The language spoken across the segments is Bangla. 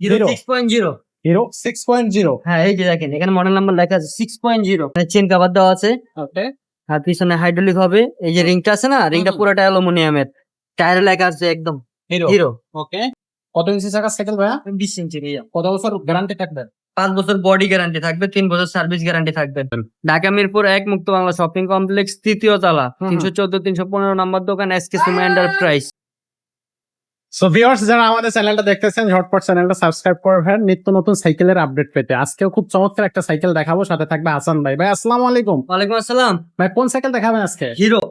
Hero Hero? 6.0 হিরো 6.0। হ্যাঁ এই যে দেখেন এখানে মডেল নাম্বার লেখা আছে 6.0 চেন কভার দেওয়া আছে ওকে। আর পিছনে হাইড্রোলিক হবে এই যে রিংটা আছে না রিংটা হুম। পুরোটা অ্যালুমিনিয়ামের টায়ারে লেখা আছে একদম হিরো। হিরো ওকে। কত ইঞ্চি চাকার সাইকেল ভাইয়া? 20 ইঞ্চি ভাইয়া কত বছর গ্যারান্টি থাকবে? 5 বছর বডি গ্যারান্টি থাকবে 3 বছর সার্ভিস গ্যারান্টি থাকবে ঢাকা মিরপুর 1 মুক্ত বাংলা শপিং কমপ্লেক্স তৃতীয় তলা হুম। 314-315 নম্বর দোকান SK Suma enterprise. So viewers, যারা আমাদের চ্যানেলটা দেখতেছেন ঝটপট চ্যানেলটা সাবস্ক্রাইব করবেন নিত্য নতুন সাইকেলের আপডেট পেতে। আজকেও খুব চমৎকার একটা সাইকেল দেখাবো, সাথে থাকবে হাসান ভাই। ভাই আসসালামু আলাইকুম। ওয়ালাইকুম আসসালাম। ভাই কোন সাইকেল দেখাবেন আজকে? Hero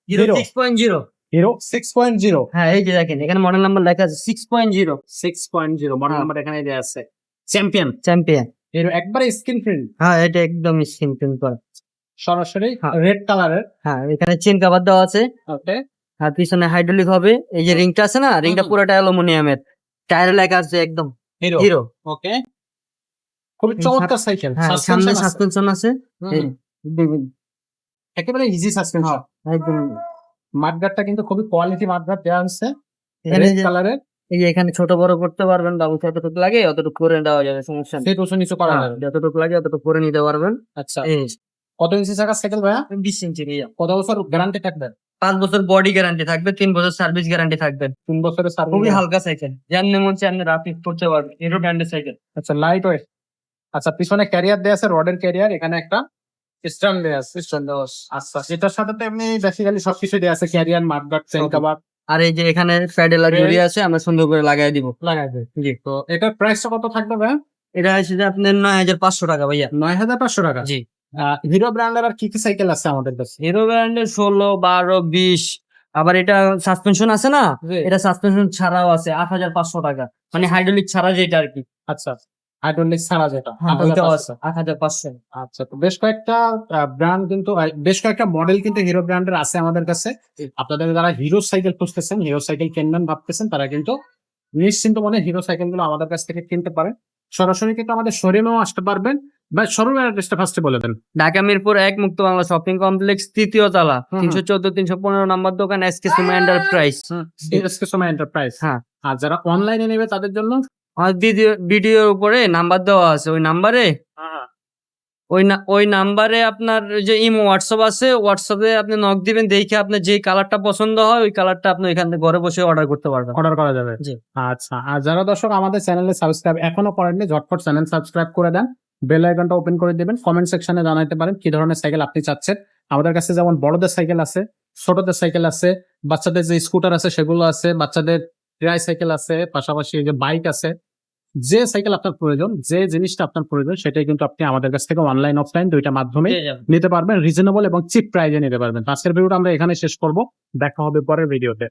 hero Hero? 6.0 হিরো 6.0। হ্যাঁ এই যে দেখেন এখানে মডেল নাম্বার লেখা আছে 6.0 6.0 মডেল হ্যাঁ। নাম্বার এখানে দেয়া আছে। চ্যাম্পিয়ন। চ্যাম্পিয়ন। হিরো একবারে স্ক্রিন প্রিন্ট, হ্যাঁ এটা একদম স্ক্রিন প্রিন্ট করা। সরাসরি হ্যাঁ। রেড কালারের। হ্যাঁ এখানে চেন কভার দেওয়া আছে ওকে। আর পিছনে হাইড্রোলিক হবে এই যে রিংটা আছে না রিংটা হুম। পুরোটা অ্যালুমিনিয়ামের টায়ারে লেখা আছে একদম হিরো। হিরো। ওকে। খুবই চমৎকার সাইকেল। হ্যাঁ সামনে সাসপেনশন আছে। সাসপেনশন আছে এই একেবারে ইজি সাসপেনশন। একদম মাঠগাটটা কিন্তু খুবই কোয়ালিটি মাঠগাট দেওয়া হচ্ছে এখানে রেড যে- কালারের। এই যে এখানে ছোট বড় করতে পারবেন বাবু যতটুকু লাগে অতটুকু করে দেওয়া যাবে সমস্যা নেই। সিট উঁচু নিচু করা হ্যাঁ, যাবে। যতটুকু লাগে অতটুকু করে নিতে পারবেন। আচ্ছা। এই কত ইঞ্চি চাকার সাইকেল ভাইয়া? 20 ইঞ্চি ভাইয়া কত বছর গ্যারান্টি থাকবে? 5 বছর বডি গ্যারান্টি থাকবে 3 বছর সার্ভিস গ্যারান্টি থাকবে 3 বছরের সার্ভিস। খুবই হালকা সাইকেল যেমন মন চাই আপনি রাফিং করতে পারবেন হিরো ব্র্যান্ডের সাইকেল। আচ্ছা, লাইট ওয়েট। আচ্ছা, পিছনে ক্যারিয়ার দেয়া আছে, রডের ক্যারিয়ার। এখানে একটা স্ট্যান্ড দেয়া আছে। আচ্ছা, এটার সাথে তো এমনি বেসিক্যালি সবকিছু দেয়া আছে, ক্যারিয়ার, মাঠগাট, চেন সবই। কভার। আর এই যে এখানে প্যাডেলার Pedal। জড়িয়ে আছে আমরা সুন্দর করে লাগাই দিব। লাগাইবে। জি তো এটার প্রাইসটা কত থাকবে ভাইয়া? এটা হচ্ছে যে আপনার 9,500 টাকা ভাইয়া। 9,500 টাকা। জি হিরো ব্র্যান্ডের আর কি কি সাইকেল আছে আমাদের কাছে? হিরো ব্র্যান্ডের 16, 12, 20 আবার এটা সাসপেনশন আছে না এটা সাসপেনশন ছাড়াও আছে 8,500 টাকা মানে হাইড্রোলিক ছাড়া যেটা আর কি। আচ্ছা, হাইড্রোলিক ছাড়া যেটা হ্যাঁ ওইটাও 8,500। আছে 8,500। আচ্ছা, তো বেশ কয়েকটা ব্র্যান্ড কিন্তু বেশ কয়েকটা মডেল কিন্তু হিরো ব্র্যান্ডের আছে আমাদের কাছে। আপনাদের যারা হিরো সাইকেল খুঁজতেছেন, হিরো সাইকেল কিনবেন ভাবতেছেন, তারা কিন্তু নিশ্চিন্ত মনে হিরো সাইকেল গুলো আমাদের কাছ থেকে কিনতে পারেন। সরাসরি কিন্তু আমাদের শোরুমেও আসতে পারবেন। বা শোরুমের অ্যাড্রেসটা ফার্স্টে বলে দেন। ঢাকা মিরপুর 1 মুক্ত বাংলা শপিং কমপ্লেক্স তৃতীয় তলা হুম। 314-315 নম্বর দোকান এসকে সুমা এন্টারপ্রাইজ। এসকে সময় এন্টারপ্রাইজ। হ্যাঁ আর যারা অনলাইনে নেবে তাদের জন্য আর ভিডিওর উপরে নাম্বার দেওয়া আছে ওই নাম্বারে ওই নাম্বারে আপনার যে ইমো হোয়াটসঅ্যাপ আছে হোয়াটসঅ্যাপে আপনি নক দিবেন দেখে আপনার যে কালারটা পছন্দ হয় ওই কালারটা আপনি এখান থেকে ঘরে বসে অর্ডার করতে পারবেন। অর্ডার করা যাবে। জি। আচ্ছা, আর যারা দর্শক আমাদের চ্যানেলে সাবস্ক্রাইব এখনো করেননি, ঝটপট চ্যানেল সাবস্ক্রাইব করে দেন, বেল আইকনটা ওপেন করে দিবেন। কমেন্ট সেকশনে জানাতে পারেন কি ধরনের সাইকেল আপনি চাচ্ছেন। আমাদের কাছে যেমন বড়দের সাইকেল আছে, ছোটদের সাইকেল আছে, বাচ্চাদের যে স্কুটার আছে সেগুলো আছে, বাচ্চাদের ট্রাই সাইকেল আছে, পাশাপাশি এই যে বাইক আছে। যে সাইকেল আপনার প্রয়োজন, যে জিনিসটা আপনার প্রয়োজন, সেটাই কিন্তু আপনি আমাদের কাছ থেকে অনলাইন অফলাইন দুইটা মাধ্যমে পেয়ে যাবেন। নিতে পারবেন। রিজনেবল এবং চিপ প্রাইজে নিতে পারবেন। আজকের ভিডিওটা আমরা এখানে শেষ করব। দেখা হবে পরের ভিডিওতে।